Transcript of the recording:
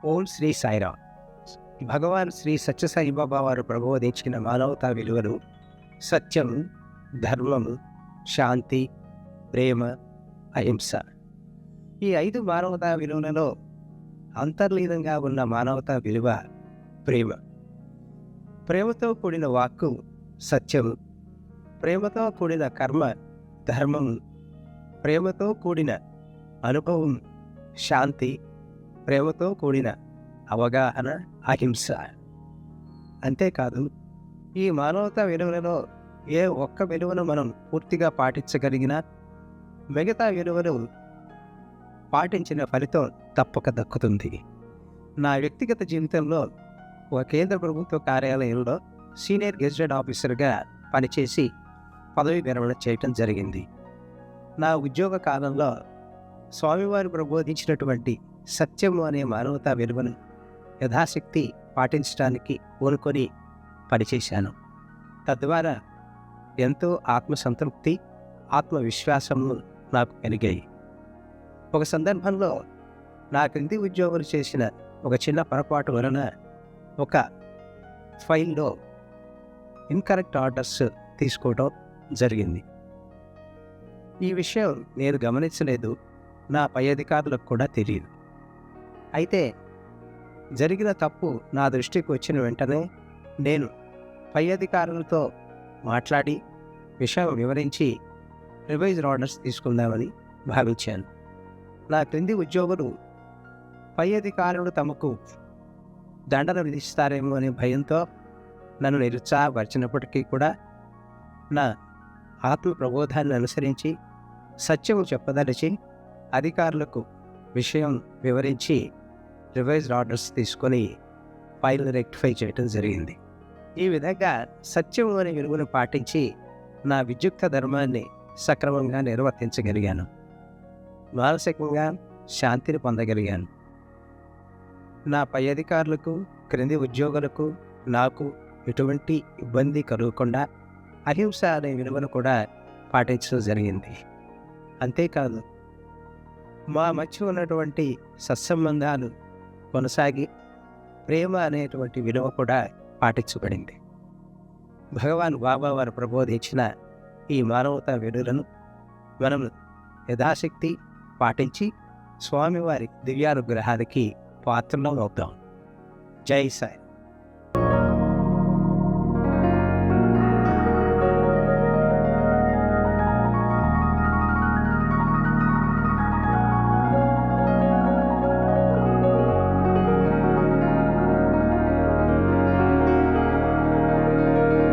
ఓం శ్రీ సాయిరామ్. భగవాన్ శ్రీ సత్యసాయిబాబా వారు ప్రబోధించిన మానవతా విలువలు సత్యం, ధర్మం, శాంతి, ప్రేమ, అహింస. ఈ 5 మానవతా విలువలలో అంతర్లీనంగా ఉన్న మానవతా విలువ ప్రేమ. ప్రేమతో కూడిన వాక్కు సత్యము, ప్రేమతో కూడిన కర్మ ధర్మము, ప్రేమతో కూడిన అనుభవం శాంతి, ప్రేమతో కూడిన అవగాహన అహింస. అంతేకాదు, ఈ మానవతా విలువలలో ఏ ఒక్క విలువను మనం పూర్తిగా పాటించగలిగినా మిగతా విలువలు పాటించిన ఫలితం తప్పక దక్కుతుంది. నా వ్యక్తిగత జీవితంలో ఒక కేంద్ర ప్రభుత్వ కార్యాలయంలో సీనియర్ గెజిటెడ్ ఆఫీసర్గా పనిచేసి పదవి విరమణ చేయటం జరిగింది. నా ఉద్యోగ కాలంలో స్వామివారు ప్రబోధించినటువంటి సత్యము అనే మానవతా విలువను యథాశక్తి పాటించడానికి కోరుకొని పనిచేశాను. తద్వారా ఎంతో ఆత్మసంతృప్తి, ఆత్మవిశ్వాసము నాకు కలిగాయి. ఒక సందర్భంలో నా క్రింది ఉద్యోగులు చేసిన ఒక చిన్న పొరపాటు వలన ఒక ఫైల్లో ఇన్కరెక్ట్ ఆర్డర్స్ తీసుకోవడం జరిగింది. ఈ విషయం నేను గమనించలేదు, నా పై అధికారులకు కూడా తెలియదు. అయితే జరిగిన తప్పు నా దృష్టికి వచ్చిన వెంటనే నేను పై అధికారులతో మాట్లాడి విషయం వివరించి రివైజ్డ్ ఆర్డర్స్ తీసుకుందామని భావించాను. నా క్రింది ఉద్యోగులు పై అధికారులు తమకు దండన విధిస్తారేమో అనే భయంతో నన్ను నిరుత్సాహపరిచినప్పటికీ కూడా నా ఆత్మ ప్రబోధాన్ని అనుసరించి సత్యము చెప్పదలిచి అధికారులకు విషయం వివరించి రివైజ్డ్ ఆర్డర్స్ తీసుకొని ఫైల్ని రెక్టిఫై చేయడం జరిగింది. ఈ విధంగా సత్యం అనే విలువను పాటించి నా విద్యుక్త ధర్మాన్ని సక్రమంగా నిర్వర్తించగలిగాను. మానసికంగా శాంతిని పొందగలిగాను. నా పై అధికారులకు, క్రింది ఉద్యోగులకు, నాకు ఎటువంటి ఇబ్బంది కలగకుండా అహింస అనే విలువను కూడా పాటించడం జరిగింది. అంతేకాదు, మా మధ్య ఉన్నటువంటి సత్సంబంధాలు కొనసాగి ప్రేమ అనేటువంటి విలువ కూడా పాటించబడింది. భగవాన్ బాబా వారు ప్రబోధించిన ఈ మానవతా విలువలను మనం యథాశక్తి పాటించి స్వామివారి దివ్యానుగ్రహానికి పాత్రలం అవుతాం. జై సాయి.